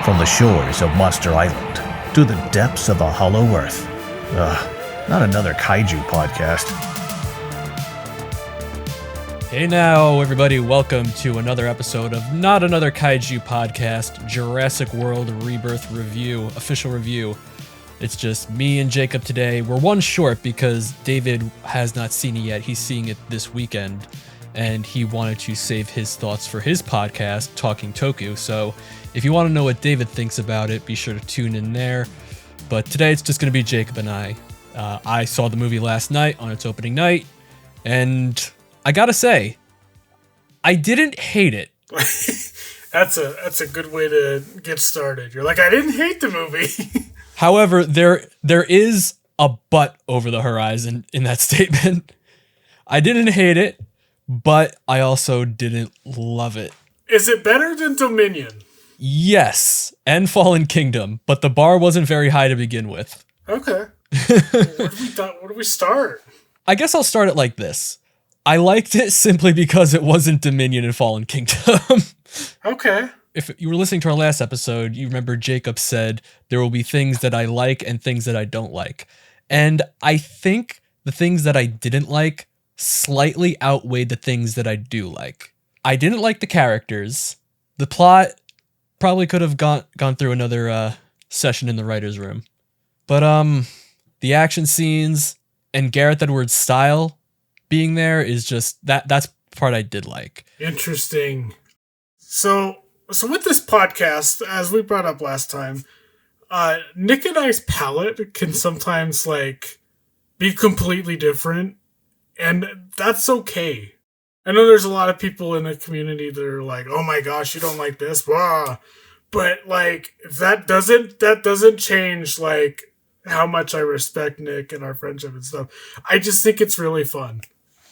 From the shores of Monster Island to the depths of the Hollow Earth. Not another Kaiju podcast. Hey now, everybody, welcome to another episode of Not Another Kaiju Podcast, Jurassic World Rebirth Review, official review. It's just me and Jacob today. We're one short because David has not seen it yet. He's seeing it this weekend, and he wanted to save his thoughts for his podcast, Talking Toku. So if you want to know what David thinks about it, be sure to tune in there. But today it's just going to be Jacob and I. I saw the movie last night on its opening night, and I gotta say, I didn't hate it. That's a good way to get started. You're like, I didn't hate the movie. However, there is a but over the horizon in that statement. I didn't hate it, but I also didn't love it. Is it better than Dominion? Yes, and Fallen Kingdom, but the bar wasn't very high to begin with. Okay. Where do we start? I guess I'll start it like this. I liked it simply because it wasn't Dominion and Fallen Kingdom. Okay. If you were listening to our last episode, you remember Jacob said there will be things that I like and things that I don't like. And I think the things that I didn't like slightly outweighed the things that I do like. I didn't like the characters. The plot probably could have gone through another session in the writer's room. But the action scenes and Gareth Edwards' style being there is just that's the part I did like. Interesting. So with this podcast, as we brought up last time, Nick and I's palette can sometimes be completely different, and that's okay. I know there's a lot of people in the community that are like, "Oh my gosh, you don't like this," blah. But that doesn't change how much I respect Nick and our friendship and stuff. I just think it's really fun.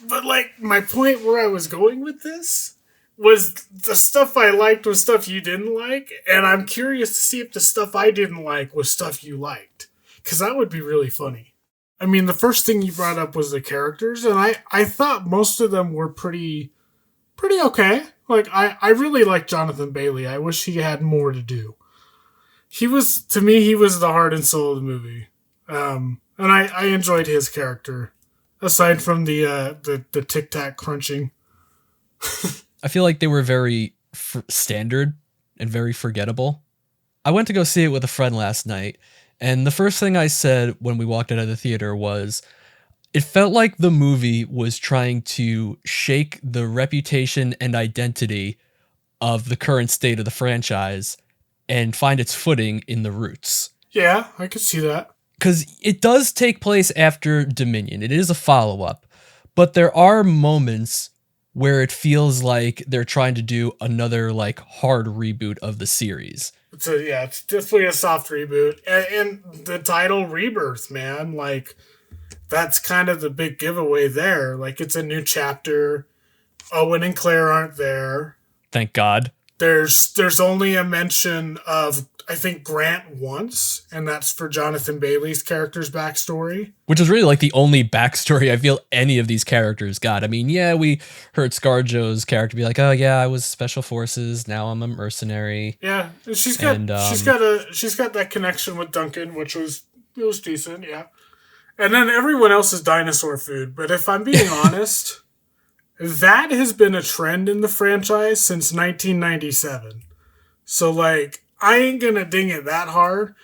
But my point where I was going with this was the stuff I liked was stuff you didn't like, and I'm curious to see if the stuff I didn't like was stuff you liked, because that would be really funny. I mean, the first thing you brought up was the characters, and I thought most of them were pretty okay. I really like Jonathan Bailey. I wish he had more to do. He was the heart and soul of the movie. And I enjoyed his character, aside from the tic-tac crunching. I feel like they were very standard and very forgettable. I went to go see it with a friend last night, and the first thing I said when we walked out of the theater was, it felt like the movie was trying to shake the reputation and identity of the current state of the franchise and find its footing in the roots. Yeah, I could see that. Because it does take place after Dominion. It is a follow-up. But there are moments where it feels like they're trying to do another hard reboot of the series. It's definitely a soft reboot. And the title Rebirth, man, that's kind of the big giveaway there. It's a new chapter. Owen and Claire aren't there. Thank God. There's only a mention of, I think, Grant once, and that's for Jonathan Bailey's character's backstory. Which is really the only backstory I feel any of these characters got. I mean, yeah, we heard ScarJo's character be like, "Oh yeah, I was special forces. Now I'm a mercenary." Yeah, she's got that connection with Duncan, which was decent. Yeah, and then everyone else is dinosaur food. But if I'm being honest, that has been a trend in the franchise since 1997. So I ain't gonna ding it that hard.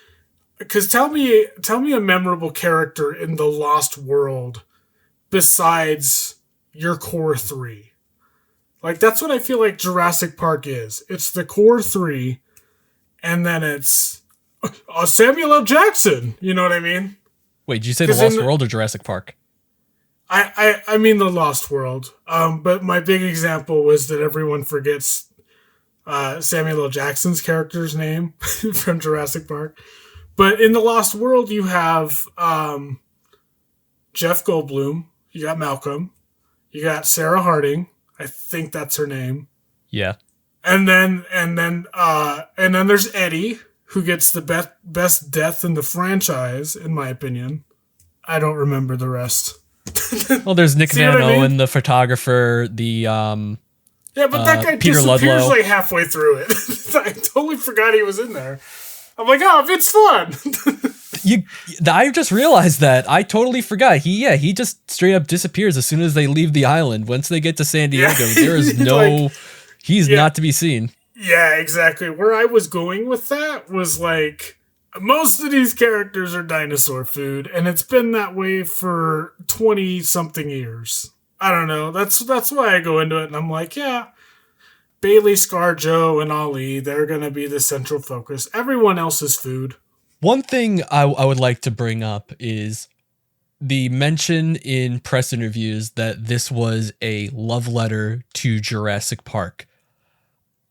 Because tell me a memorable character in the Lost World besides your core three. That's what I feel like Jurassic Park is. It's the core three, and then it's Samuel L. Jackson. You know what I mean? Wait, did you say the Lost World or Jurassic Park? I mean the Lost World. But my big example was that everyone forgets Samuel L. Jackson's character's name from Jurassic Park. But in the Lost World, you have Jeff Goldblum. You got Malcolm. You got Sarah Harding. I think that's her name. Yeah. And then there's Eddie, who gets the best death in the franchise, in my opinion. I don't remember the rest. Well, there's Nick Van Owen, the photographer, the Yeah, but that guy Peter disappears Ludlow. like halfway through it. I totally forgot he was in there. I'm like, oh, Vince Vaughn. I just realized that. I totally forgot. He just straight up disappears as soon as they leave the island. Once they get to San Diego, there is no... he's not to be seen. Yeah, exactly. Where I was going with that was like, most of these characters are dinosaur food, and it's been that way for 20-something years. I don't know. That's why I go into it, and I'm like, yeah, Bailey, ScarJo, and Ali, they're going to be the central focus. Everyone else is food. One thing I would like to bring up is the mention in press interviews that this was a love letter to Jurassic Park.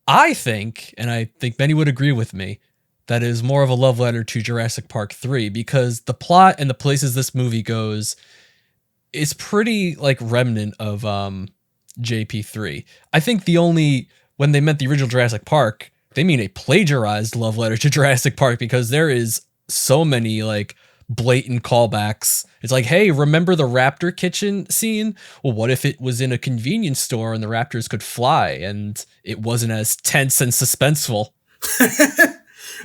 I think, and I think many would agree with me, that is more of a love letter to Jurassic Park 3, because the plot and the places this movie goes is pretty like remnant of JP3. I think when they meant the original Jurassic Park, they mean a plagiarized love letter to Jurassic Park, because there is so many like blatant callbacks. It's like, hey, remember the raptor kitchen scene? Well, what if it was in a convenience store and the raptors could fly and it wasn't as tense and suspenseful?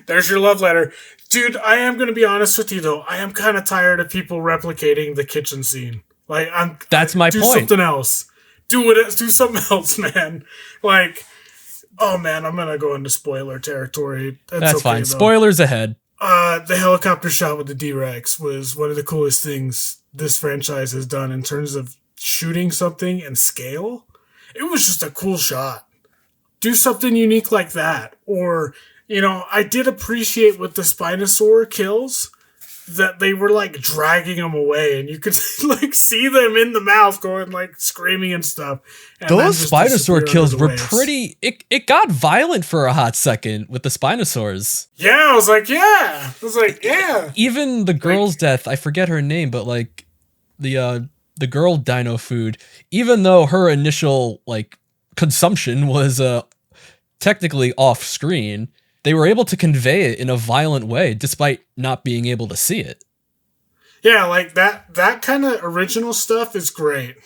There's your love letter. Dude, I am going to be honest with you, though. I am kind of tired of people replicating the kitchen scene. Like, That's my point. Do something else. Do something else, man. Like, oh, man, I'm going to go into spoiler territory. That's okay, fine. though. Spoilers ahead. The helicopter shot with the D-Rex was one of the coolest things this franchise has done in terms of shooting something and scale. It was just a cool shot. Do something unique like that. Or, I did appreciate with the Spinosaur kills that they were like dragging them away, and you could like see them in the mouth going like screaming and stuff. And those Spinosaur kills were pretty... It got violent for a hot second with the Spinosaurs. Yeah, I was like, yeah. Even the girl's death, I forget her name, but like the girl dino food, even though her initial like consumption was technically off screen, they were able to convey it in a violent way despite not being able to see it. Yeah, like that kind of original stuff is great.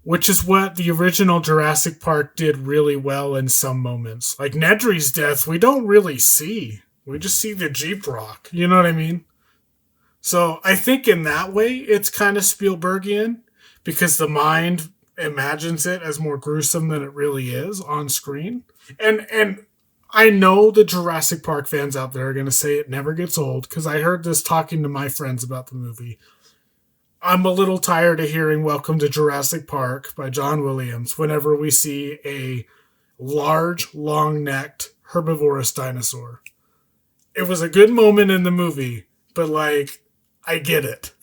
Which is what the original Jurassic Park did really well in some moments. Like Nedry's death, we don't really see. We just see the Jeep rock. You know what I mean? So I think in that way, it's kind of Spielbergian, because the mind imagines it as more gruesome than it really is on screen. And I know the Jurassic Park fans out there are going to say it never gets old, because I heard this talking to my friends about the movie. I'm a little tired of hearing Welcome to Jurassic Park by John Williams whenever we see a large, long-necked, herbivorous dinosaur. It was a good moment in the movie, but like, I get it.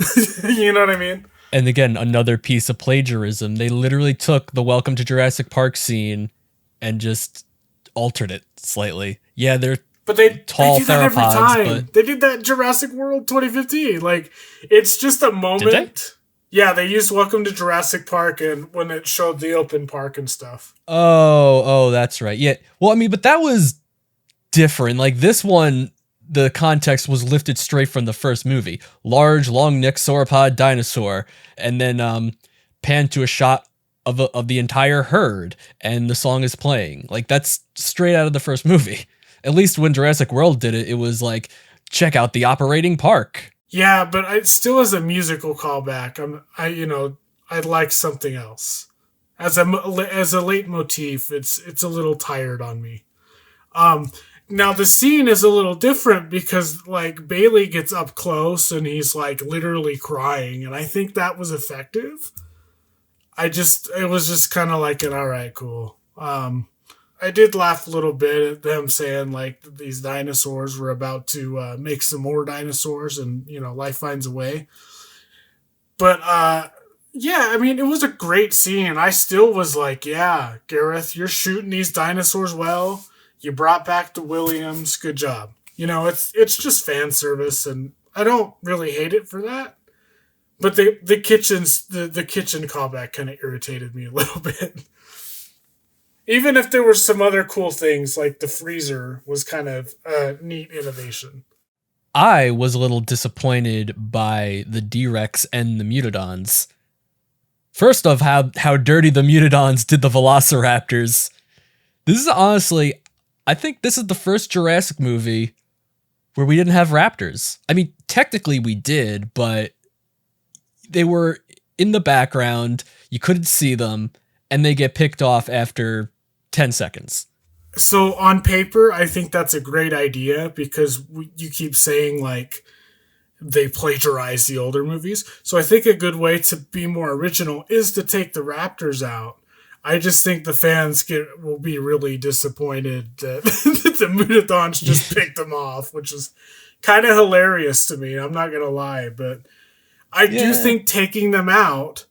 You know what I mean? And again, another piece of plagiarism. They literally took the Welcome to Jurassic Park scene and just altered it slightly. Yeah, they're tall do that every theropods, time. but They did that in Jurassic World 2015. Like, it's just a moment. Did they? Yeah, they used Welcome to Jurassic Park and when it showed the open park and stuff. Oh, that's right. Yeah. Well, I mean, but that was different. Like this one, the context was lifted straight from the first movie. Large, long-necked sauropod dinosaur, and then panned to a shot of the entire herd, and the song is playing. Like that's straight out of the first movie. At least when Jurassic World did it, it was like, check out the operating park. Yeah, but it still is a musical callback. I'd like something else. As a leitmotif, it's a little tired on me. Now the scene is a little different because like Bailey gets up close and he's like literally crying, and I think that was effective. It was just kind of like an all right, cool. I did laugh a little bit at them saying like these dinosaurs were about to make some more dinosaurs, and life finds a way. But yeah, I mean, it was a great scene. I still was like, yeah, Gareth, you're shooting these dinosaurs well. You brought back the Williams. Good job. It's just fan service, and I don't really hate it for that. But the kitchen callback kind of irritated me a little bit. Even if there were some other cool things, like the freezer was kind of a neat innovation. I was a little disappointed by the D-Rex and the Mutodons. First off, how dirty the Mutodons did the Velociraptors. This is honestly, I think this is the first Jurassic movie where we didn't have raptors. I mean, technically we did, but they were in the background. You couldn't see them, and they get picked off after 10 seconds. So on paper, I think that's a great idea because you keep saying like they plagiarize the older movies. So I think a good way to be more original is to take the raptors out. I just think the fans will be really disappointed that the Mutodons just picked them off, which is kind of hilarious to me. I'm not going to lie, but I do think taking them out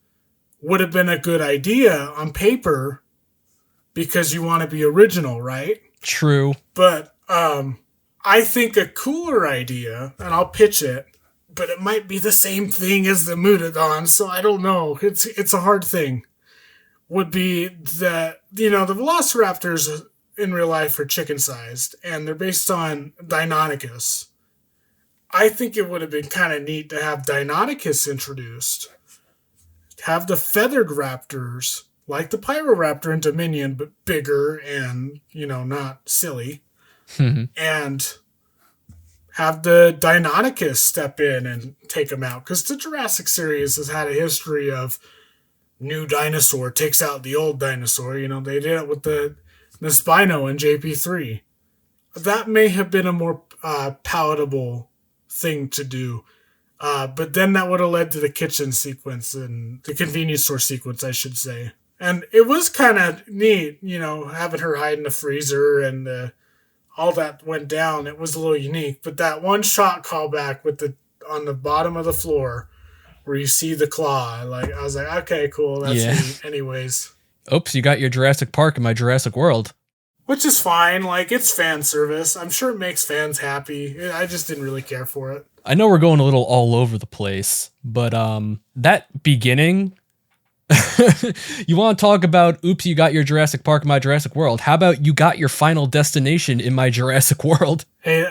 would have been a good idea on paper because you want to be original, right? True. But I think a cooler idea, and I'll pitch it, but it might be the same thing as the Mutodons, so I don't know. It's a hard thing. Would be that, the Velociraptors in real life are chicken-sized, and they're based on Deinonychus. I think it would have been kind of neat to have Deinonychus introduced. Have the feathered raptors, like the Pyroraptor in Dominion, but bigger and, not silly. And have the Deinonychus step in and take them out. Because the Jurassic series has had a history of new dinosaur takes out the old dinosaur. They did it with the Spino in JP3. That may have been a more palatable thing to do. But then that would have led to the kitchen sequence and the convenience store sequence, I should say. And it was kind of neat, having her hide in the freezer and all that went down. It was a little unique. But that one shot callback on the bottom of the floor where you see the claw, I was like, okay, cool, that's neat. Anyways. Oops, you got your Jurassic Park in my Jurassic World. Which is fine. It's fan service. I'm sure it makes fans happy. I just didn't really care for it. I know we're going a little all over the place, but that beginning, you want to talk about, oops, you got your Jurassic Park in my Jurassic World. How about you got your final destination in my Jurassic World? Hey,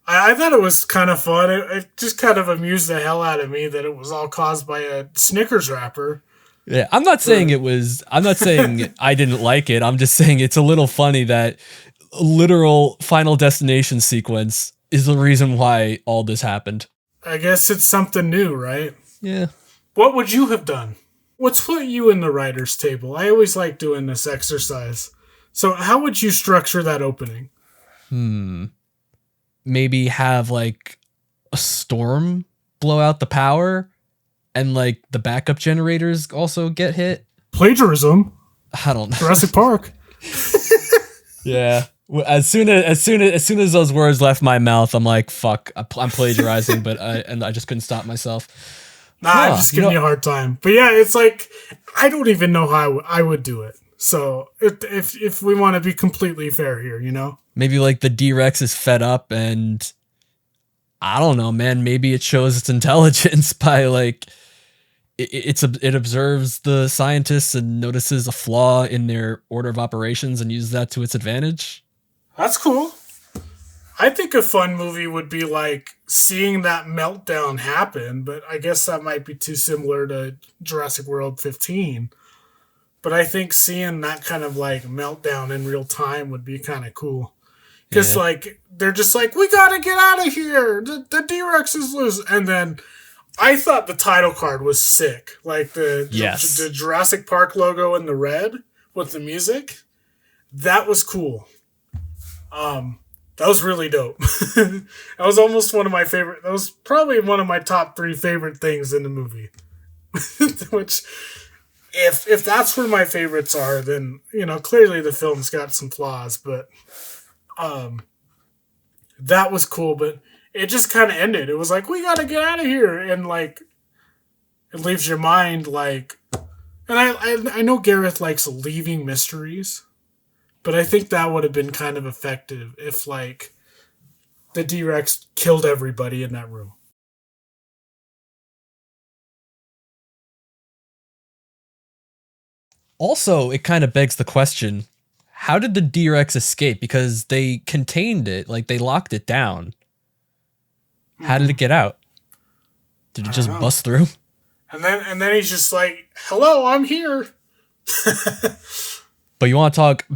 I thought it was kind of fun. It just kind of amused the hell out of me that it was all caused by a Snickers wrapper. Yeah, I'm not saying I didn't like it. I'm just saying it's a little funny that literal final destination sequence is the reason why all this happened. I guess it's something new, right? Yeah. What would you have done? What's put you in the writer's table? I always like doing this exercise. So how would you structure that opening? Maybe have a storm blow out the power and the backup generators also get hit. Plagiarism. I don't know. Jurassic Park. Yeah. As soon as those words left my mouth, I'm like, fuck, I'm plagiarizing, but I just couldn't stop myself. Nah, I'm just giving you a hard time. But yeah, it's I don't even know how I would do it. So if we want to be completely fair here, Maybe the D-Rex is fed up and I don't know, man. Maybe it shows its intelligence by it observes the scientists and notices a flaw in their order of operations and uses that to its advantage. That's cool. I think a fun movie would be seeing that meltdown happen, but I guess that might be too similar to Jurassic World 15. But I think seeing that kind of meltdown in real time would be kind of cool. Because they're just we gotta get out of here. The D-Rex is loose. And then I thought the title card was sick. The Jurassic Park logo in the red with the music. That was cool. That was really dope. That was almost one of my favorite. That was probably one of my top 3 favorite things in the movie. Which, if that's where my favorites are, then clearly the film's got some flaws. But that was cool. But it just kind of ended. It was we gotta get out of here, and it leaves your mind And I know Gareth likes leaving mysteries. But I think that would have been kind of effective if, the D-Rex killed everybody in that room. Also, it kind of begs the question, how did the D-Rex escape? Because they contained it, they locked it down. How did it get out? Did it just bust through? And then he's just like, "Hello, I'm here." But you want to talk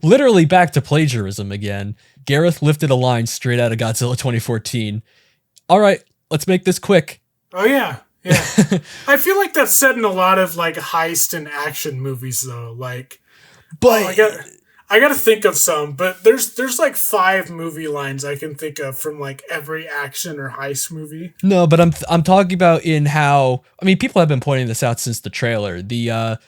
literally back to plagiarism again. Gareth lifted a line straight out of Godzilla 2014. All right, let's make this quick. Oh yeah. Yeah. I feel like that's said in a lot of like heist and action movies though. Like, But I gotta think of some, but there's like 5 movie lines I can think of from like every action or heist movie. no, but I'm talking about in how, I mean, people have been pointing this out since the trailer. The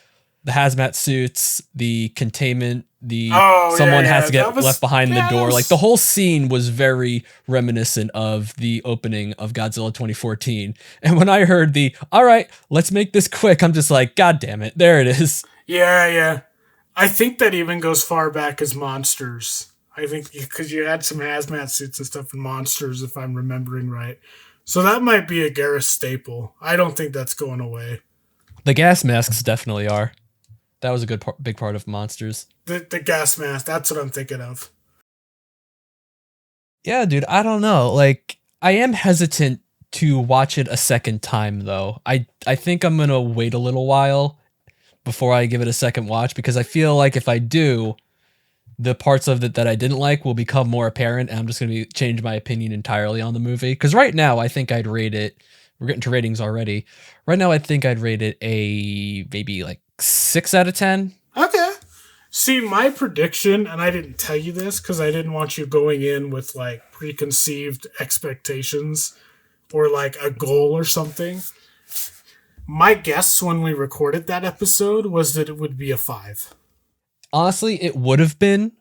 hazmat suits, the containment, someone has to get left behind the door. Like the whole scene was very reminiscent of the opening of Godzilla 2014. And when I heard all right, let's make this quick, I'm just like, God damn it, there it is. Yeah. I think that even goes far back as Monsters. I think because you had some hazmat suits and stuff in Monsters, if I'm remembering right. So that might be a Gareth staple. I don't think that's going away. The gas masks definitely are. That was a big part of Monsters. The gas mask, that's what I'm thinking of. Yeah, dude, I don't know. Like, I am hesitant to watch it a second time, though. I think I'm going to wait a little while before I give it a second watch, because I feel like if I do, the parts of it that I didn't like will become more apparent, and I'm just going to change my opinion entirely on the movie. Because right now, I think I'd rate it, we're getting to ratings already. Right now, I think I'd rate it a maybe like 6 out of 10. Okay. See, my prediction, and I didn't tell you this because I didn't want you going in with like preconceived expectations or like a goal or something. My guess when we recorded that episode was that it would be a 5. Honestly, it would have been,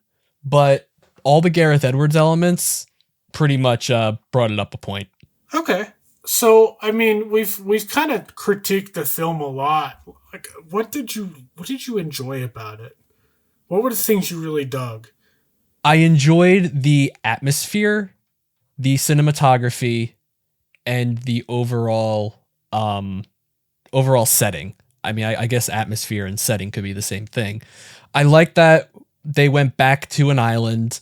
but all the Gareth Edwards elements pretty much brought it up a point. Okay. So, I mean, we've kind of critiqued the film a lot. Like, what did you enjoy about it? What were the things you really dug? I enjoyed the atmosphere, the cinematography, and the overall setting. I mean, I guess atmosphere and setting could be the same thing. I like that they went back to an island.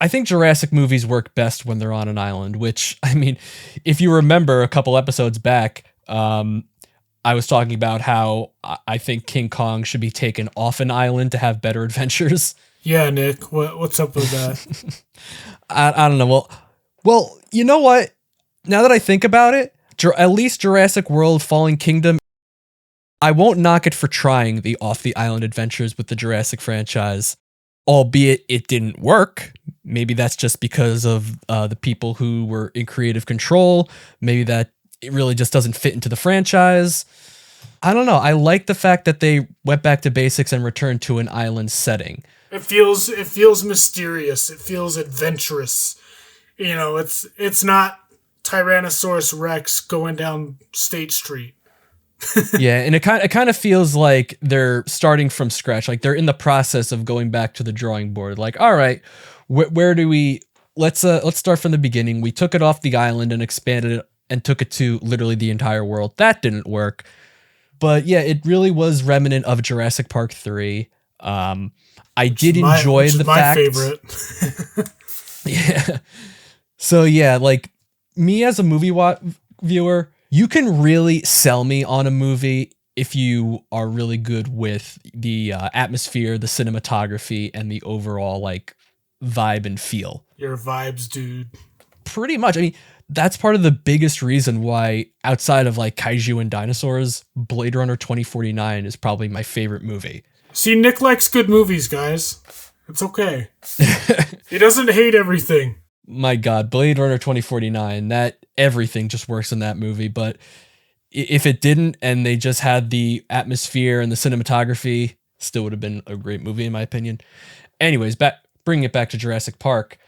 I think Jurassic movies work best when they're on an island, which, I mean, if you remember a couple episodes back, I was talking about how I think King Kong should be taken off an island to have better adventures. Yeah, Nick, what's up with that? I don't know. Well, you know what? Now that I think about it, at least Jurassic World Fallen Kingdom, I won't knock it for trying the off-the-island adventures with the Jurassic franchise, albeit it didn't work. Maybe that's just because of the people who were in creative control. Maybe that it really just doesn't fit into the franchise. I don't know. I like the fact that they went back to basics and returned to an island setting. It feels mysterious. It feels adventurous. You know, it's not Tyrannosaurus Rex going down State Street. Yeah, and it kind of feels like they're starting from scratch. Like they're in the process of going back to the drawing board. Like, all right, where do we? Let's start from the beginning. We took it off the island and expanded it and took it to literally the entire world. That didn't work. But yeah, it really was remnant of Jurassic Park 3. I did enjoy the fact. My favorite. Yeah. So yeah, like me as a movie viewer, you can really sell me on a movie if you are really good with the atmosphere, the cinematography, and the overall like vibe and feel. Your vibes, dude. Pretty much. I mean, that's part of the biggest reason why, outside of like Kaiju and dinosaurs, Blade Runner 2049 is probably my favorite movie. See, Nick likes good movies, guys. It's okay. He doesn't hate everything. My God, Blade Runner 2049, that everything just works in that movie. But if it didn't, and they just had the atmosphere and the cinematography, still would have been a great movie in my opinion. Anyways, bringing it back to Jurassic Park,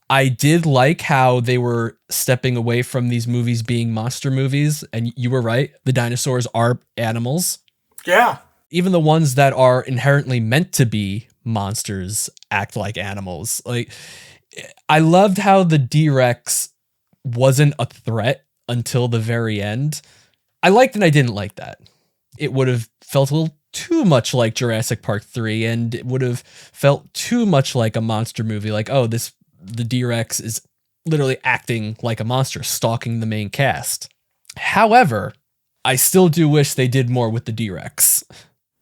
I did like how they were stepping away from these movies being monster movies. And you were right, the dinosaurs are animals. Yeah. Even the ones that are inherently meant to be monsters act like animals. Like, I loved how the D-Rex wasn't a threat until the very end. I liked and I didn't like that. It would have felt a little too much like Jurassic Park 3, and it would have felt too much like a monster movie. Like, oh, the D-Rex is literally acting like a monster, stalking the main cast. However, I still do wish they did more with the D-Rex.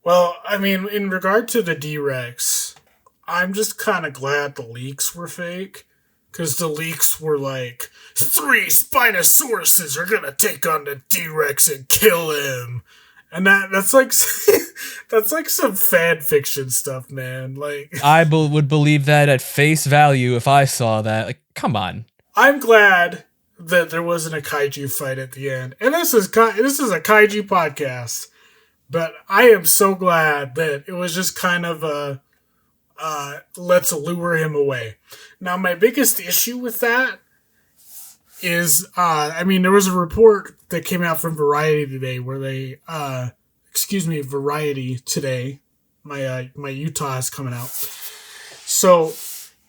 Well, I mean, in regard to the D-Rex, I'm just kind of glad the leaks were fake. Because the leaks were like, 3 Spinosauruses are gonna take on the D-Rex and kill him. And that's like that's like some fan fiction stuff, man. Like, I would believe that at face value if I saw that. Like, come on. I'm glad that there wasn't a kaiju fight at the end. And this is a kaiju podcast. But I am so glad that it was just kind of a let's lure him away. Now, my biggest issue with that is, there was a report that came out from Variety today where they, Variety today, my Utah is coming out. So,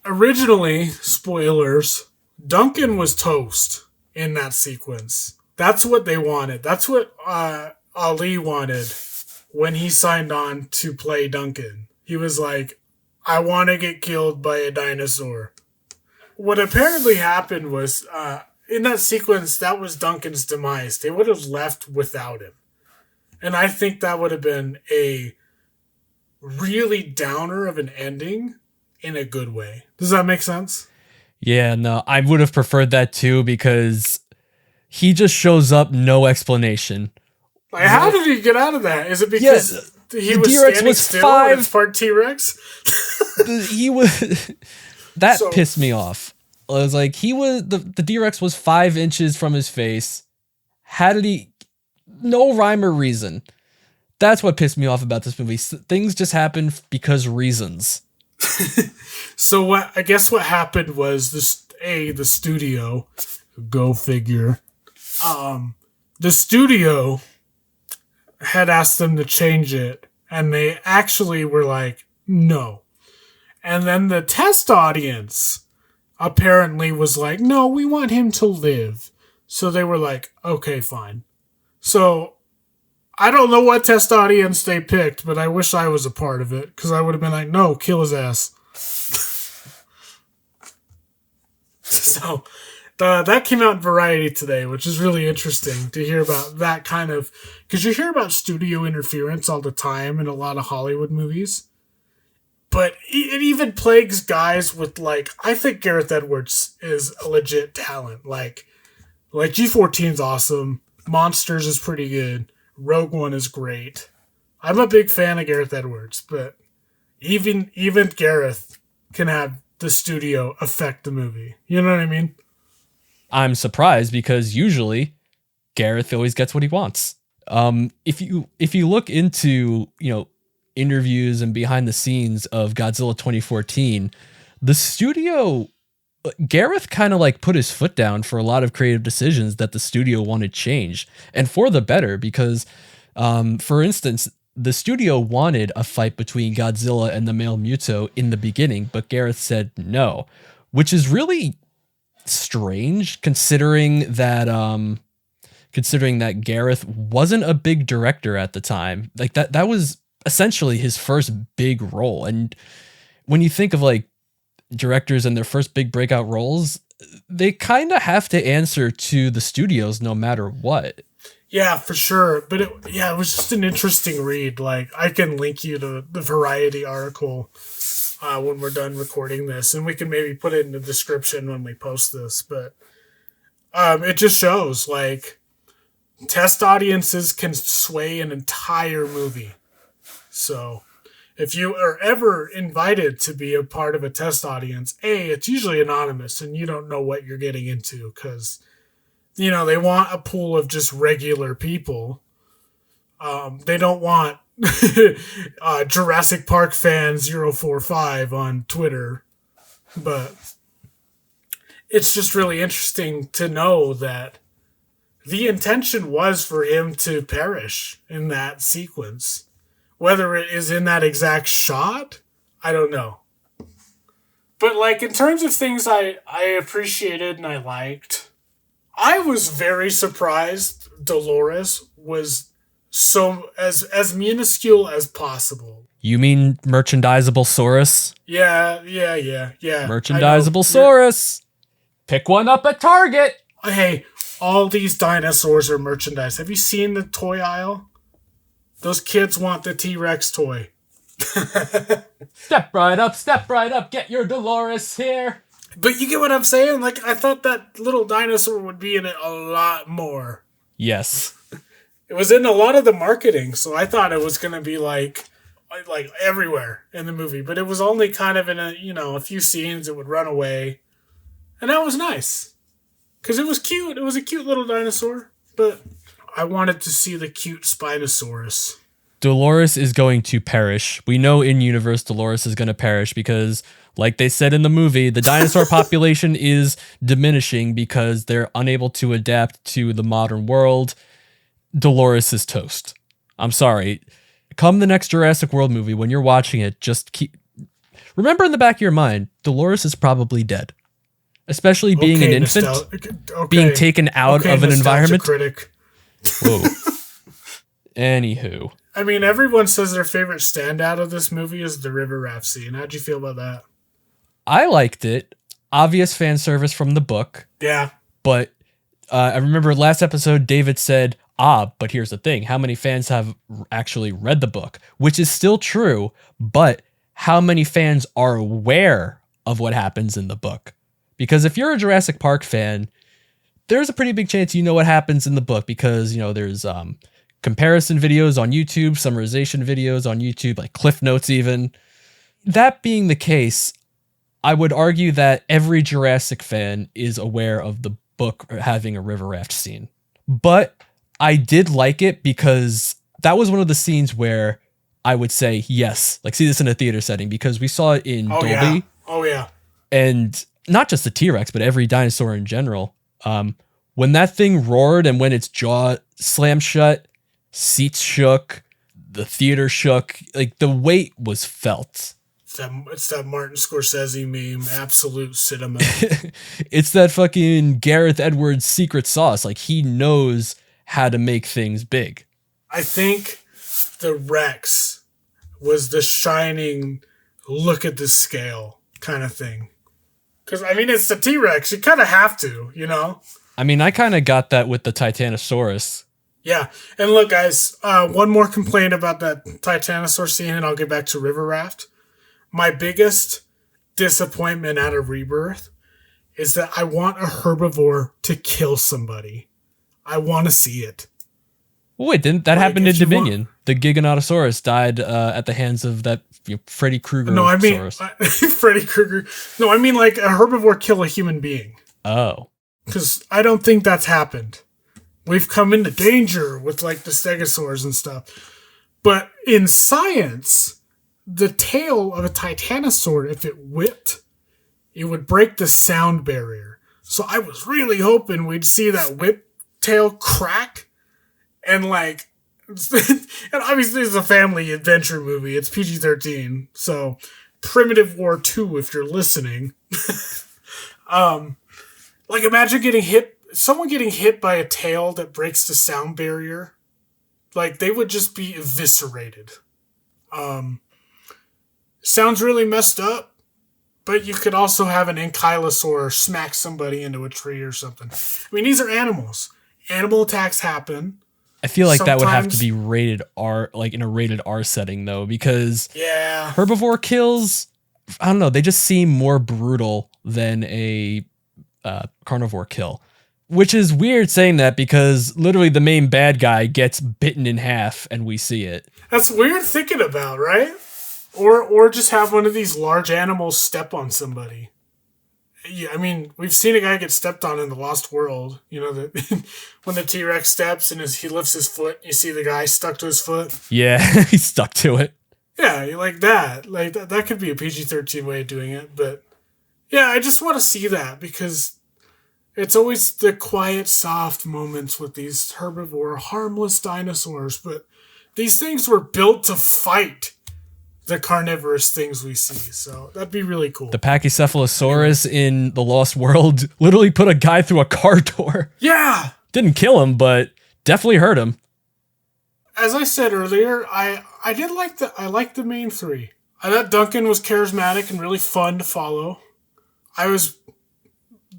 originally, spoilers, Duncan was toast in that sequence. That's what they wanted. That's what Ali wanted when he signed on to play Duncan. He was like, I want to get killed by a dinosaur. What apparently happened was, in that sequence, that was Duncan's demise. They would have left without him. And I think that would have been a really downer of an ending in a good way. Does that make sense? Yeah, no, I would have preferred that too because he just shows up, no explanation. Like, how did he get out of that? Is it because he was T-Rex standing was still 5. and it's part T-Rex? He was... That pissed me off. I was like, the D-Rex was 5 inches from his face. How did he... No rhyme or reason. That's what pissed me off about this movie. Things just happen because reasons. So what happened was the studio, go figure. The studio had asked them to change it, and they actually were like, no. And then the test audience apparently was like, no, we want him to live. So they were like, okay, fine. So I don't know what test audience they picked, but I wish I was a part of it, because I would have been like, no, kill his ass. So that came out in Variety today, which is really interesting to hear about that kind of... Because you hear about studio interference all the time in a lot of Hollywood movies. But it even plagues guys with, like... I think Gareth Edwards is a legit talent. Like G14's awesome. Monsters is pretty good. Rogue One is great. I'm a big fan of Gareth Edwards, but even Gareth can have the studio affect the movie. You know what I mean? I'm surprised because usually Gareth always gets what he wants. If you look into, interviews and behind the scenes of Godzilla 2014, the studio, Gareth kind of like put his foot down for a lot of creative decisions that the studio wanted changed, and for the better, because, for instance, the studio wanted a fight between Godzilla and the male Muto in the beginning, but Gareth said no, which is really strange considering that Gareth wasn't a big director at the time. Like that was essentially his first big role. And when you think of like directors and their first big breakout roles, they kind of have to answer to the studios no matter what. Yeah, for sure. But it was just an interesting read. Like, I can link you to the Variety article when we're done recording this, and we can maybe put it in the description when we post this. But it just shows, like, test audiences can sway an entire movie. So if you are ever invited to be a part of a test audience, it's usually anonymous, and you don't know what you're getting into, because, they want a pool of just regular people. They don't want Jurassic Park fan 045 on Twitter. But it's just really interesting to know that the intention was for him to perish in that sequence. Whether it is in that exact shot, I don't know. But, like, in terms of things I appreciated and I liked, I was very surprised Dolores was so as minuscule as possible. You mean merchandisable Saurus? Yeah. Merchandisable Saurus. Pick one up at Target. Hey, all these dinosaurs are merchandise. Have you seen the toy aisle? Those kids want the T-Rex toy. Step right up, get your Dolores here. But you get what I'm saying? Like, I thought that little dinosaur would be in it a lot more. Yes. It was in a lot of the marketing, so I thought it was going to be like everywhere in the movie. But it was only kind of in a few scenes. It would run away. And that was nice. Because it was cute. It was a cute little dinosaur. But I wanted to see the cute Spinosaurus. Dolores is going to perish. We know in universe Dolores is going to perish because, like they said in the movie, the dinosaur population is diminishing because they're unable to adapt to the modern world. Dolores is toast. I'm sorry. Come the next Jurassic World movie, when you're watching it, just remember in the back of your mind, Dolores is probably dead. Especially being an infant, being taken out of an environment. Critic. Whoa. Anywho. I mean, everyone says their favorite standout of this movie is the river raft scene. How'd you feel about that? I liked it. Obvious fan service from the book. Yeah. But I remember last episode, David said, but here's the thing. How many fans have actually read the book? Which is still true, but how many fans are aware of what happens in the book? Because if you're a Jurassic Park fan, there's a pretty big chance you know what happens in the book because, there's comparison videos on YouTube, summarization videos on YouTube, like Cliff Notes even. That being the case, I would argue that every Jurassic fan is aware of the book having a river raft scene. But I did like it because that was one of the scenes where I would say, yes, like see this in a theater setting because we saw it in Dolby. Yeah. Oh, yeah. And not just the T-Rex, but every dinosaur in general. When that thing roared and when its jaw slammed shut, seats shook, the theater shook, like the weight was felt. It's that Martin Scorsese meme, absolute cinema. It's that fucking Gareth Edwards secret sauce. Like he knows how to make things big. I think the Rex was the shining look at the scale kind of thing. Because, I mean, it's the T-Rex. You kind of have to, I mean, I kind of got that with the Titanosaurus. Yeah. And look, guys, one more complaint about that Titanosaur scene, and I'll get back to River Raft. My biggest disappointment out of Rebirth is that I want a herbivore to kill somebody. I want to see it. Well, wait, didn't that happen in Dominion? The Giganotosaurus died at the hands of that Freddy Krueger. No, I mean Freddy Krueger. No, I mean like a herbivore kill a human being. Oh. Because I don't think that's happened. We've come into danger with like the stegosaurs and stuff. But in science, the tail of a titanosaur, if it whipped, it would break the sound barrier. So I was really hoping we'd see that whip tail crack and like, and obviously it's a family adventure movie. It's PG-13. So Primitive War 2, if you're listening. Like imagine someone getting hit by a tail that breaks the sound barrier. Like they would just be eviscerated. Sounds really messed up, but you could also have an ankylosaur smack somebody into a tree or something. I mean, these are animals. Animal attacks happen. I feel like that would have to be rated R, like in a rated R setting though, because herbivore kills, I don't know, they just seem more brutal than a carnivore kill. Which is weird saying that because literally the main bad guy gets bitten in half and we see it. That's weird thinking about, right? Or just have one of these large animals step on somebody. Yeah, I mean, we've seen a guy get stepped on in The Lost World. When the T-Rex steps and he lifts his foot, you see the guy stuck to his foot. Yeah, he's stuck to it. Yeah, like that. Like that could be a PG-13 way of doing it. But yeah, I just want to see that because it's always the quiet, soft moments with these herbivore, harmless dinosaurs. But these things were built to fight the carnivorous things we see. So that'd be really cool. The Pachycephalosaurus in The Lost World literally put a guy through a car door. Yeah! Didn't kill him, but definitely hurt him. As I said earlier, I liked the main three. I thought Duncan was charismatic and really fun to follow. I was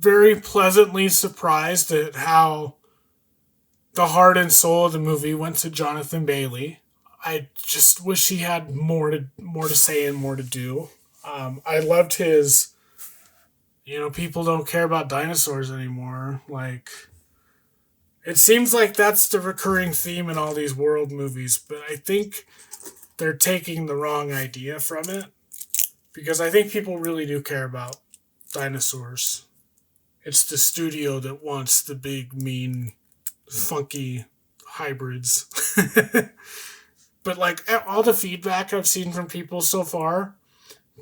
very pleasantly surprised at how the heart and soul of the movie went to Jonathan Bailey. I just wish he had more to say and more to do. I loved his, people don't care about dinosaurs anymore. Like, it seems like that's the recurring theme in all these world movies, but I think they're taking the wrong idea from it, because I think people really do care about dinosaurs. It's the studio that wants the big, mean, funky hybrids. But like all the feedback I've seen from people so far,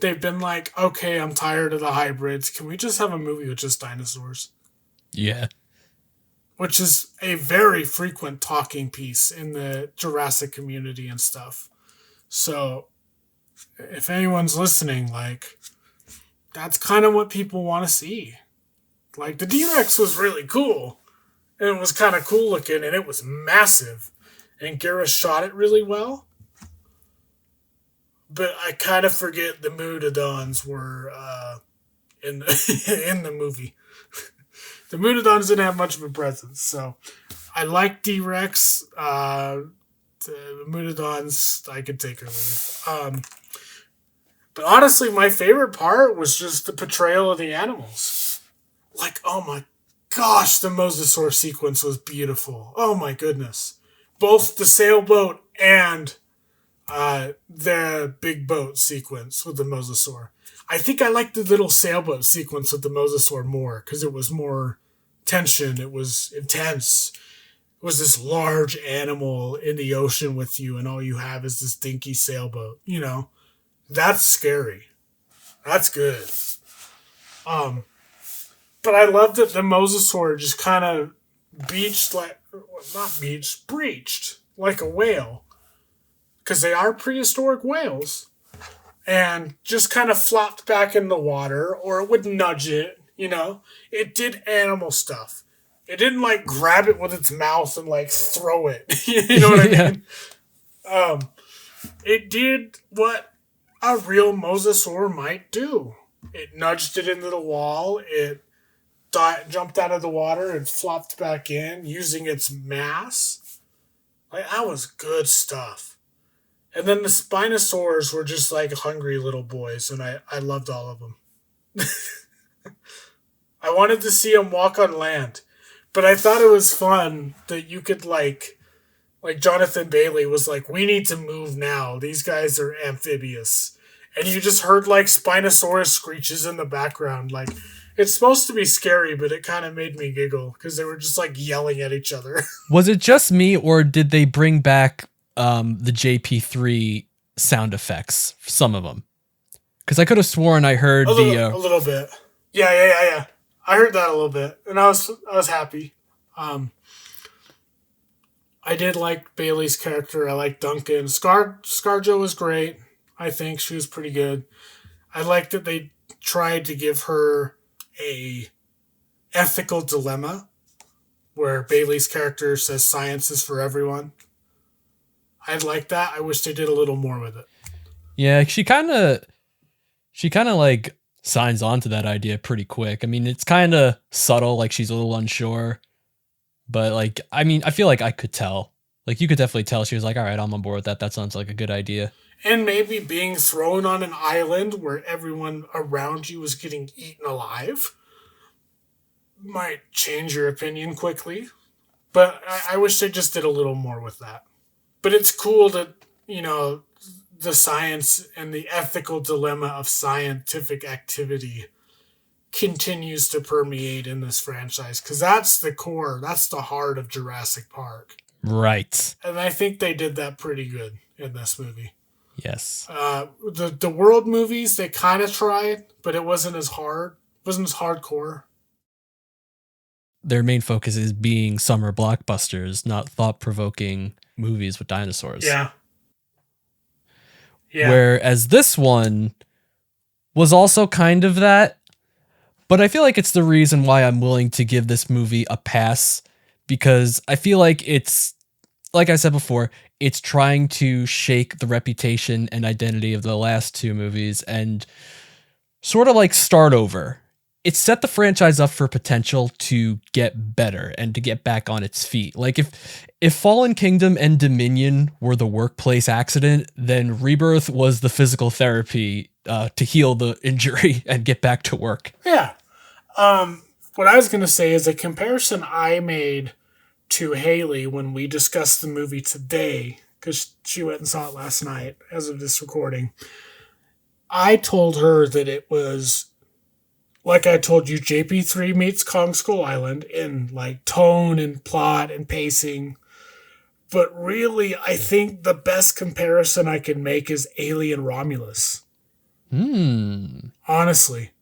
they've been like, okay, I'm tired of the hybrids. Can we just have a movie with just dinosaurs? Yeah. Which is a very frequent talking piece in the Jurassic community and stuff. So if anyone's listening, like, that's kind of what people want to see. Like, the D-Rex was really cool. And it was kind of cool looking, and it was massive. And Gareth shot it really well. But I kind of forget the Moododons were in the movie. The Moododons didn't have much of a presence, so I like D-Rex. The Moododons, I could take or leave. But honestly, my favorite part was just the portrayal of the animals. Like, oh my gosh, the Mosasaur sequence was beautiful. Oh my goodness. Both the sailboat and the big boat sequence with the Mosasaur. I think I liked the little sailboat sequence with the Mosasaur more, because it was more tension. It was intense. It was this large animal in the ocean with you, and all you have is this dinky sailboat. That's scary. That's good. But I love that the Mosasaur just kind of breached like a whale. Because they are prehistoric whales. And just kind of flopped back in the water, or it would nudge it, It did animal stuff. It didn't, like, grab it with its mouth and, like, throw it. You know what I mean? It did what a real Mosasaur might do. It nudged it into the wall. It jumped out of the water and flopped back in using its mass. Like, that was good stuff. And then the Spinosaurs were just like hungry little boys, and I loved all of them. I wanted to see them walk on land, but I thought it was fun that you could like Jonathan Bailey was like, we need to move now. These guys are amphibious. And you just heard like Spinosaurus screeches in the background. Like, it's supposed to be scary, but it kind of made me giggle because they were just like yelling at each other. Was it just me, or did they bring back the JP3 sound effects, some of them? Because I could have sworn I heard a little bit. Yeah. I heard that a little bit, and I was happy. I did like Bailey's character. I like Duncan. ScarJo was great. I think she was pretty good. I liked that they tried to give her a ethical dilemma where Bailey's character says science is for everyone. I like that. I wish they did a little more with it. Yeah, she kind of like signs on to that idea pretty quick. I mean, it's kind of subtle, like she's a little unsure, but like, I mean, I feel like I could tell. Like, you could definitely tell she was like, all right, I'm on board with that. That sounds like a good idea. And maybe being thrown on an island where everyone around you is getting eaten alive might change your opinion quickly. But I wish they just did a little more with that. But it's cool that, the science and the ethical dilemma of scientific activity continues to permeate in this franchise. Because that's the core, that's the heart of Jurassic Park. Right. And I think they did that pretty good in this movie. Yes. The world movies, they kind of tried, but it wasn't as hard. It wasn't as hardcore. Their main focus is being summer blockbusters, not thought-provoking movies with dinosaurs. Yeah. Whereas this one was also kind of that, but I feel like it's the reason why I'm willing to give this movie a pass, because I feel like it's, like I said before, it's trying to shake the reputation and identity of the last two movies and sort of like start over it set the franchise up for potential to get better and to get back on its feet. Like if Fallen Kingdom and Dominion were the workplace accident, then Rebirth was the physical therapy to heal the injury and get back to work. Yeah. What I was going to say is a comparison I made to Haley when we discussed the movie today, because she went and saw it last night as of this recording. I told her that it was, like I told you, JP3 meets Kong Skull Island in like tone and plot and pacing. But really, I think the best comparison I can make is Alien Romulus. Honestly.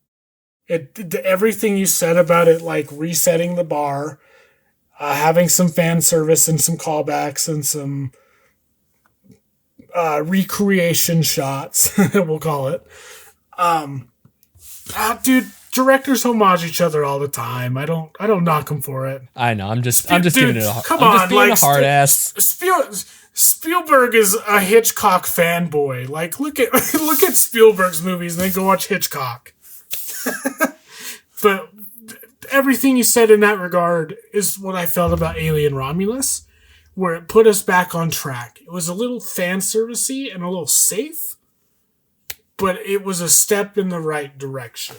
Everything you said about it, like resetting the bar, having some fan service and some callbacks and some recreation shots, we'll call it. Dude, directors homage each other all the time. I don't knock them for it. I know. I'm just giving it a come I'm on, just being like, a hard ass. Spielberg is a Hitchcock fanboy. Like, look at Spielberg's movies and then go watch Hitchcock. But everything you said in that regard is what I felt about Alien Romulus, where it put us back on track. It was a little fan servicey and a little safe, but it was a step in the right direction.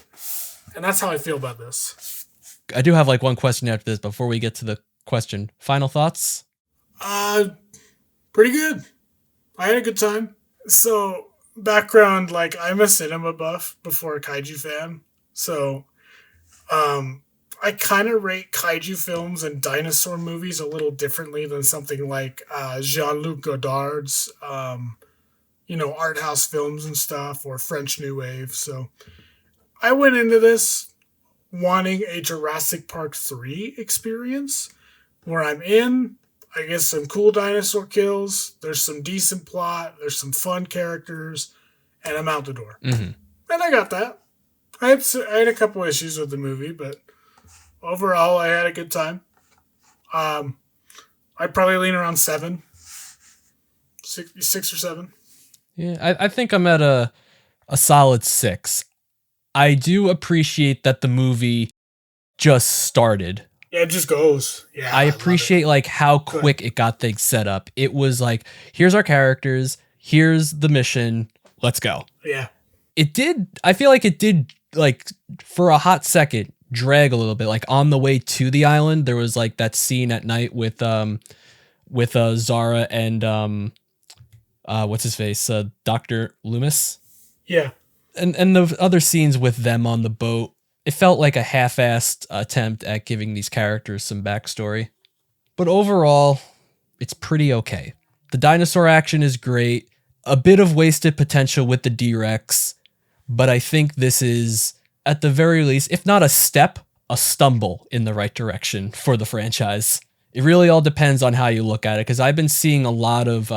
And that's how I feel about this. I do have like one question after this before we get to the question. Final thoughts? Pretty good. I had a good time. So, background, like, I'm a cinema buff before a kaiju fan. So, I kind of rate kaiju films and dinosaur movies a little differently than something like Jean-Luc Godard's, art house films and stuff, or French New Wave. So, I went into this wanting a Jurassic Park 3 experience where I'm in, I get some cool dinosaur kills, there's some decent plot, there's some fun characters, and I'm out the door. Mm-hmm. And I got that. I had a couple issues with the movie, but overall I had a good time. I'd probably lean around 6 or 7. Yeah, I think I'm at a solid 6. I do appreciate that the movie just started. Yeah, it just goes. Yeah, I appreciate like how quick it got things set up. It was like, here's our characters, here's the mission, let's go. Yeah. I feel like it did, like, for a hot second, drag a little bit. Like, on the way to the island, there was like that scene at night with Zara and what's his face? Dr. Loomis. Yeah. And the other scenes with them on the boat, it felt like a half-assed attempt at giving these characters some backstory. But overall, it's pretty okay. The dinosaur action is great. A bit of wasted potential with the D-Rex. But I think this is, at the very least, if not a step, a stumble in the right direction for the franchise. It really all depends on how you look at it, because I've been seeing a lot of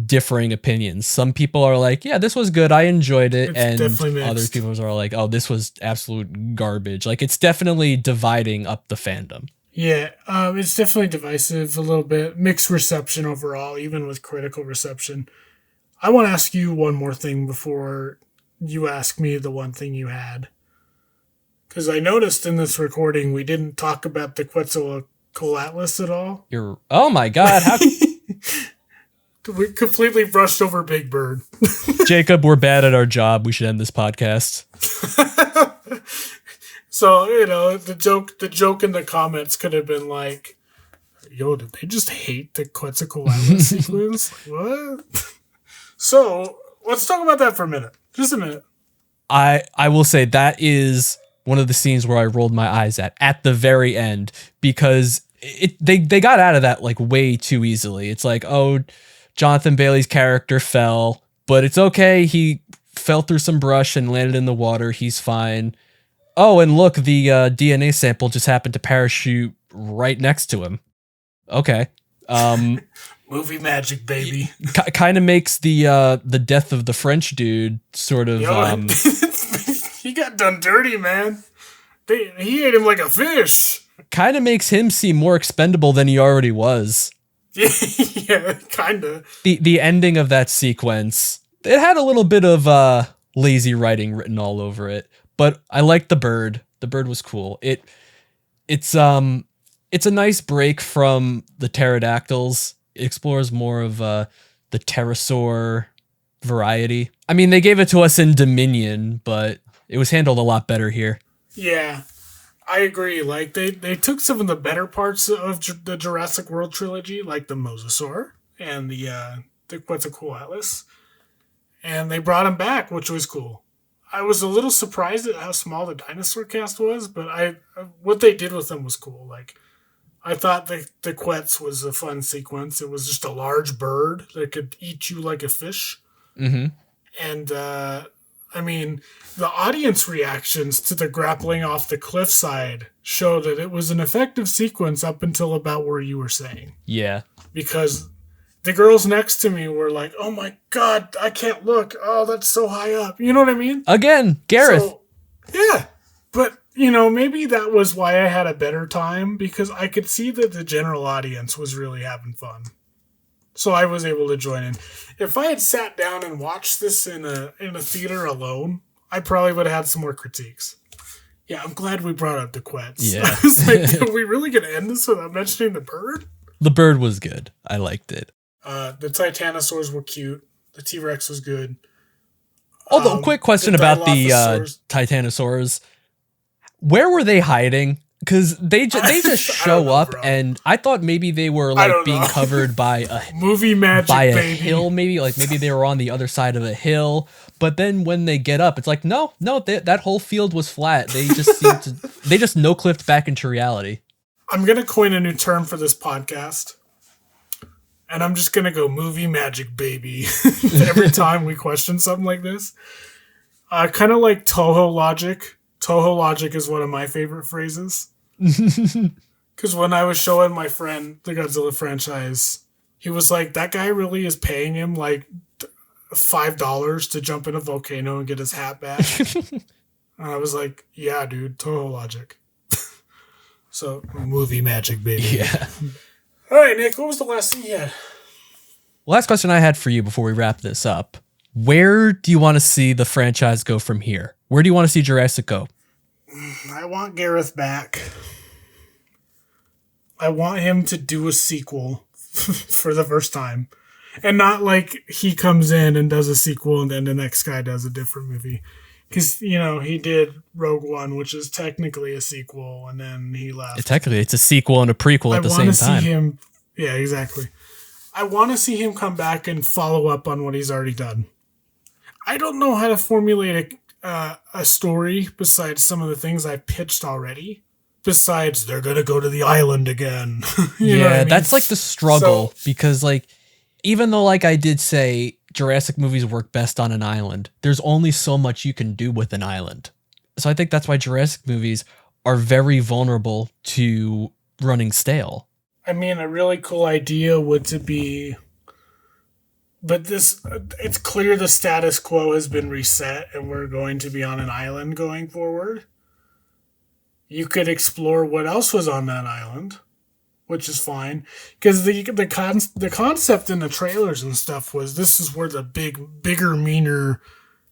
differing opinions. Some people are like, yeah, this was good, I enjoyed it, and other people are like, oh, this was absolute garbage. Like, it's definitely dividing up the fandom. Yeah, it's definitely divisive a little bit. Mixed reception overall, even with critical reception. I want to ask you one more thing before you ask me the one thing you had. Because I noticed in this recording we didn't talk about the Quetzalcoatl at all. Oh my god, how... We completely brushed over Big Bird. Jacob, we're bad at our job. We should end this podcast. So, the joke in the comments could have been like, yo, did they just hate the Quetzalcoatl sequence? What? So, let's talk about that for a minute. Just a minute. I will say that is one of the scenes where I rolled my eyes at the very end, because they got out of that like way too easily. It's like, oh, Jonathan Bailey's character fell, but it's okay. He fell through some brush and landed in the water. He's fine. Oh, and look, the DNA sample just happened to parachute right next to him. Okay. Movie magic, baby. Kind of makes the death of the French dude sort of... he got done dirty, man. He ate him like a fish. Kind of makes him seem more expendable than he already was. Yeah, kind of. The ending of that sequence, it had a little bit of lazy writing written all over it, but I liked the bird. The bird was cool. It's a nice break from the pterodactyls. It explores more of the pterosaur variety. I mean, they gave it to us in Dominion, but it was handled a lot better here. Yeah, I agree. Like they took some of the better parts of the Jurassic World trilogy, like the Mosasaur and the Quetzalcoatlus, and they brought them back, which was cool. I was a little surprised at how small the dinosaur cast was, but what they did with them was cool. Like, I thought the Quetz was a fun sequence. It was just a large bird that could eat you like a fish. Mm-hmm. And, I mean, the audience reactions to the grappling off the cliffside show that it was an effective sequence up until about where you were saying. Yeah. Because the girls next to me were like, oh my God, I can't look. Oh, that's so high up. You know what I mean? Again, Gareth. So, yeah. But, maybe that was why I had a better time, because I could see that the general audience was really having fun. So I was able to join in. If I had sat down and watched this in a theater alone, I probably would have had some more critiques. Yeah, I'm glad we brought up the Quetz. Yeah. I was like, are we really going to end this without mentioning the bird? The bird was good. I liked it. The Titanosaurs were cute. The T-Rex was good. Although, quick question about the Titanosaurs. Where were they hiding? Because they just show up, bro. And I thought maybe they were like being covered by a movie magic, by a baby. hill, maybe they were on the other side of a hill. But then when they get up, it's like no, that whole field was flat. They just they just no clipped back into reality. I'm gonna coin a new term for this podcast, and I'm just gonna go movie magic, baby. Every time we question something like this, kind of like Toho logic. Toho logic is one of my favorite phrases. Because when I was showing my friend the Godzilla franchise, he was like, that guy really is paying him like $5 to jump in a volcano and get his hat back. And I was like, yeah, dude, Toho logic. So, movie magic, baby. Yeah. All right, Nick, what was the last thing you had? Last question I had for you before we wrap this up. Where do you want to see the franchise go from here? Where do you want to see Jurassic go? I want Gareth back. I want him to do a sequel for the first time. And not like he comes in and does a sequel and then the next guy does a different movie. Because, he did Rogue One, which is technically a sequel, and then he left. Technically, it's a sequel and a prequel at the same time. See him, yeah, exactly. I want to see him come back and follow up on what he's already done. I don't know how to formulate a story besides some of the things I pitched already. Besides, they're going to go to the island again. You know what I mean? That's like the struggle because even though I did say Jurassic movies work best on an island, there's only so much you can do with an island. So I think that's why Jurassic movies are very vulnerable to running stale. I mean, a really cool idea would to be... But it's clear the status quo has been reset and we're going to be on an island going forward. You could explore what else was on that island, which is fine. Because the concept in the trailers and stuff was this is where the bigger, meaner,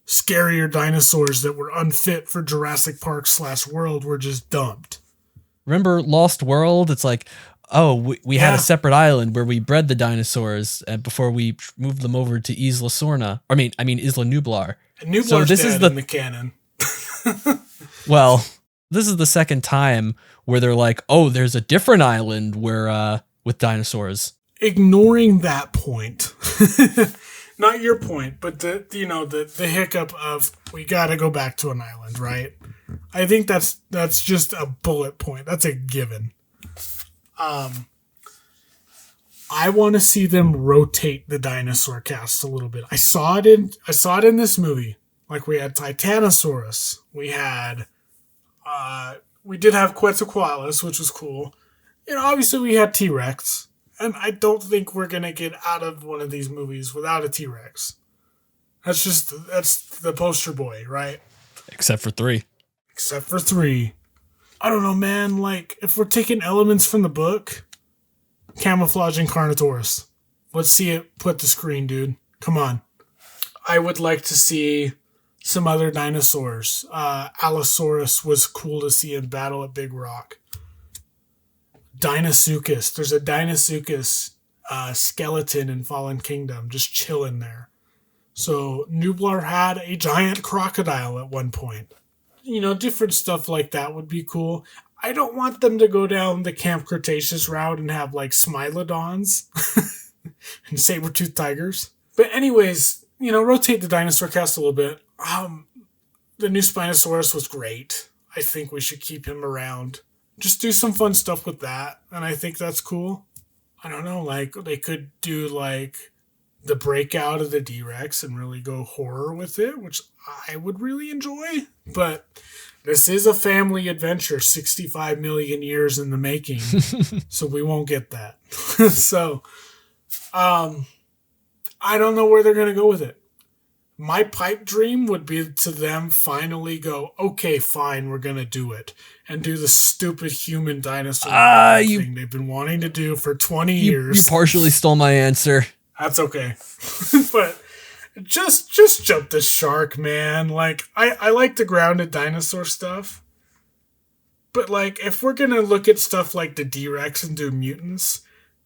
scarier dinosaurs that were unfit for Jurassic Park / World were just dumped. Remember Lost World? It's like... Oh, we had a separate island where we bred the dinosaurs before we moved them over to Isla Sorna. I mean Isla Nublar. And Nublar's dead in the canon. Well, this is the second time where they're like, oh, there's a different island where with dinosaurs. Ignoring that point, not your point, but the hiccup of we got to go back to an island, right? I think that's just a bullet point. That's a given. I want to see them rotate the dinosaur cast a little bit. I saw it in this movie. Like we had Titanosaurus. We did have Quetzalcoatlus, which was cool. Obviously we had T-Rex. And I don't think we're going to get out of one of these movies without a T-Rex. That's the poster boy, right? Except for 3. I don't know, man. If we're taking elements from the book, camouflaging Carnotaurus. Let's see it put the screen, dude. Come on. I would like to see some other dinosaurs. Allosaurus was cool to see in battle at Big Rock. Deinosuchus. There's a Deinosuchus skeleton in Fallen Kingdom just chilling there. So Nublar had a giant crocodile at one point. Different stuff like that would be cool. I don't want them to go down the Camp Cretaceous route and have like Smilodons and saber-toothed tigers. But anyways, rotate the dinosaur cast a little bit. The new Spinosaurus was great. I think we should keep him around. Just do some fun stuff with that, and I think that's cool. I don't know, like, they could do, like, the breakout of the D-Rex and really go horror with it, which I would really enjoy. But this is a family adventure, 65 million years in the making, so we won't get that. So, I don't know where they're going to go with it. My pipe dream would be to them finally go, okay, fine, we're going to do it. And do the stupid human dinosaur thing they've been wanting to do for 20 years. You partially stole my answer. That's okay. But just jump the shark, man. Like, I like the grounded dinosaur stuff. But, like, if we're going to look at stuff like the D-Rex and do mutants,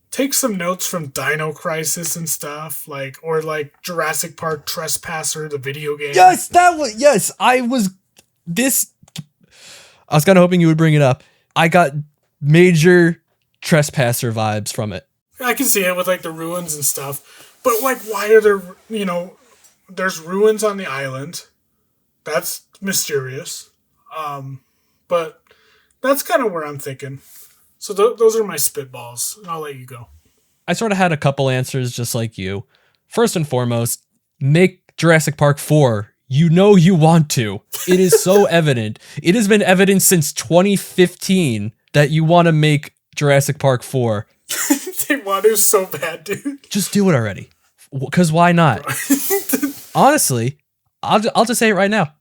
take some notes from Dino Crisis and stuff, or Jurassic Park Trespasser, the video game. Yes, I was kind of hoping you would bring it up. I got major Trespasser vibes from it. I can see it with, the ruins and stuff. But, why are there, there's ruins on the island. That's mysterious. But that's kind of where I'm thinking. So those are my spitballs. I'll let you go. I sort of had a couple answers just like you. First and foremost, make Jurassic Park 4. You want to. It is so evident. It has been evident since 2015 that you want to make Jurassic Park 4. They want to so bad, dude. Just do it already. Because why not? Honestly, I'll just say it right now.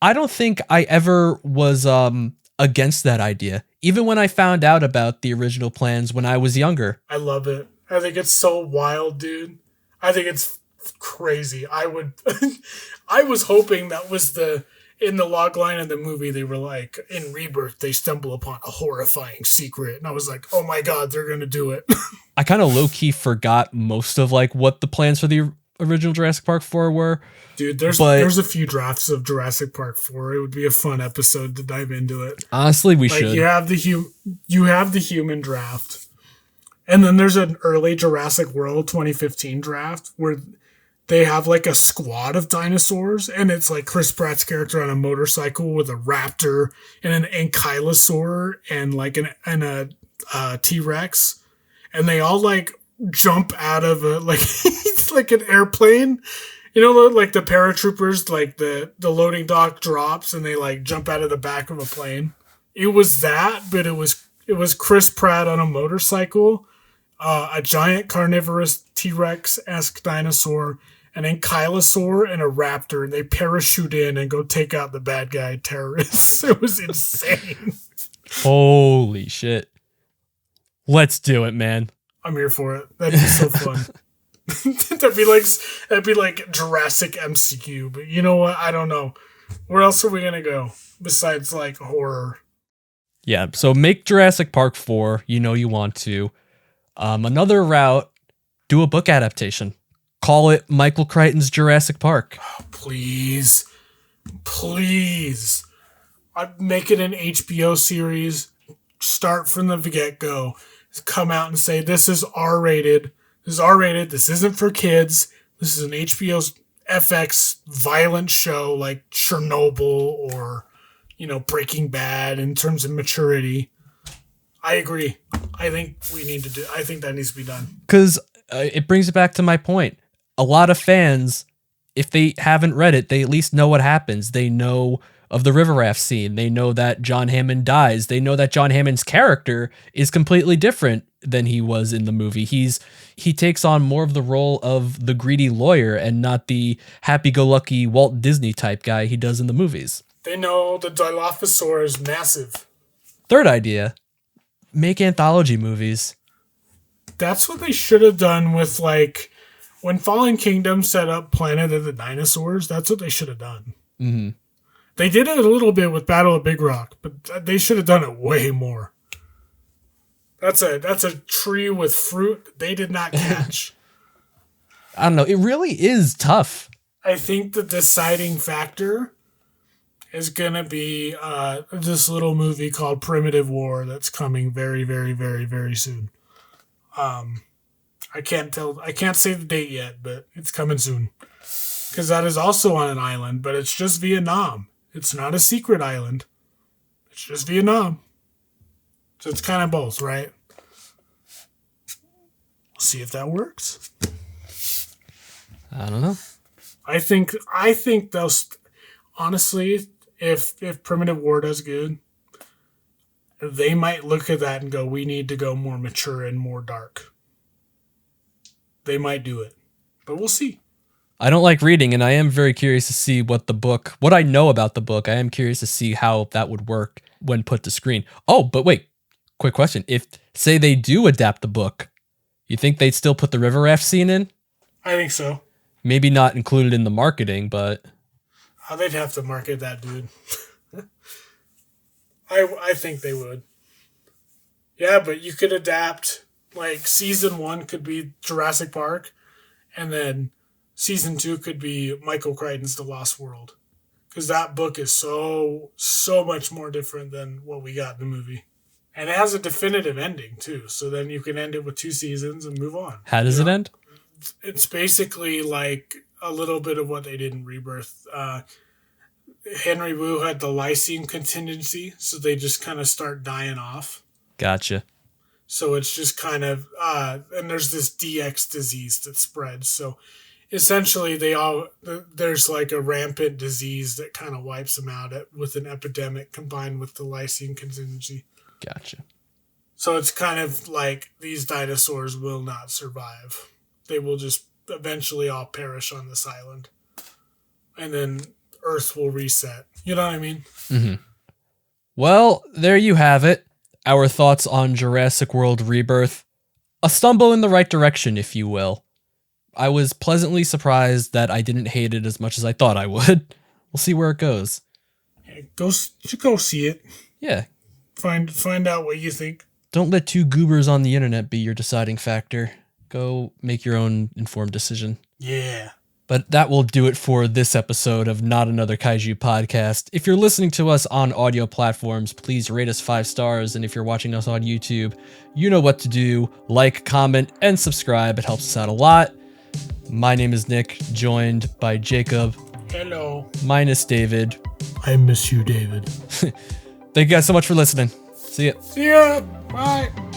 I don't think I ever was against that idea. Even when I found out about the original plans when I was younger. I love it. I think it's so wild, dude. I think it's crazy. I was hoping that was in the logline of the movie, they were like, in Rebirth, they stumble upon a horrifying secret. And I was like, oh my God, they're going to do it. I kind of low-key forgot most of what the plans for the original Jurassic Park 4 were. Dude, there's a few drafts of Jurassic Park 4. It would be a fun episode to dive into it. Honestly, we should. You have the human draft. And then there's an early Jurassic World 2015 draft where they have a squad of dinosaurs, and it's Chris Pratt's character on a motorcycle with a raptor and an ankylosaur and a T-Rex. And they all jump out of it's like an airplane. The paratroopers, the loading dock drops and they jump out of the back of a plane. It was that, but it was Chris Pratt on a motorcycle, a giant carnivorous T-Rex-esque dinosaur, an ankylosaur, and a raptor, and they parachute in and go take out the bad guy terrorists. It was insane. Holy shit. Let's do it, man. I'm here for it. That'd be so fun. that'd be like Jurassic MCU, but you know what? I don't know. Where else are we gonna go besides horror? Yeah, so make Jurassic Park 4. You want to. Another route, do a book adaptation. Call it Michael Crichton's Jurassic Park. Oh, please. I'd make it an HBO series. Start from the get-go. Come out and say, this is R-rated. This isn't for kids. This is an HBO FX violent show like Chernobyl or, Breaking Bad in terms of maturity. I agree. I think that needs to be done. Because it brings it back to my point. A lot of fans, if they haven't read it, they at least know what happens. They know of the river raft scene. They know that John Hammond dies. They know that John Hammond's character is completely different than he was in the movie. He takes on more of the role of the greedy lawyer and not the happy-go-lucky Walt Disney type guy he does in the movies. They know the Dilophosaur is massive. Third idea, make anthology movies. That's what they should have done with when Fallen Kingdom set up Planet of the Dinosaurs. That's what they should have done. Mm-hmm. They did it a little bit with Battle of Big Rock, but they should have done it way more. That's a tree with fruit they did not catch. I don't know. It really is tough. I think the deciding factor is going to be this little movie called Primitive War that's coming very, very, very, very soon. I can't say the date yet, but it's coming soon. Because that is also on an island, but it's just Vietnam. It's not a secret island. It's just Vietnam. So it's kind of both, right? We'll see if that works. I don't know. I think they'll honestly, if Primitive War does good, they might look at that and go, we need to go more mature and more dark. They might do it, but we'll see. I don't like reading, and I am very curious to see what I know about the book. I am curious to see how that would work when put to screen. Oh, but wait, quick question. If, say, they do adapt the book, you think they'd still put the river raft scene in? I think so. Maybe not included in the marketing, but... Oh, they'd have to market that, dude. I think they would. Yeah, but you could adapt, like, season 1 could be Jurassic Park, and then season 2 could be Michael Crichton's The Lost World. Because that book is so much more different than what we got in the movie. And it has a definitive ending, too. So then you can end it with 2 seasons and move on. How does it end? It's basically like a little bit of what they did in Rebirth. Henry Wu had the lysine contingency, so they just kind of start dying off. Gotcha. So it's just kind of, and there's this DX disease that spreads. So essentially there's like a rampant disease that kind of wipes them out with an epidemic combined with the lysine contingency. Gotcha. So it's kind of like these dinosaurs will not survive. They will just eventually all perish on this island. And then Earth will reset. You know what I mean? Mm-hmm. Well, there you have it. Our thoughts on Jurassic World Rebirth. A stumble in the right direction, if you will. I was pleasantly surprised that I didn't hate it as much as I thought I would. We'll see where it goes. Yeah, go see it. Yeah. Find out what you think. Don't let 2 goobers on the internet be your deciding factor. Go make your own informed decision. Yeah. But that will do it for this episode of Not Another Kaiju Podcast. If you're listening to us on audio platforms, please rate us 5 stars. And if you're watching us on YouTube, you know what to do. Like, comment, and subscribe. It helps us out a lot. My name is Nick, joined by Jacob. Hello. Minus David. I miss you, David. Thank you guys so much for listening. See ya. See ya. Bye.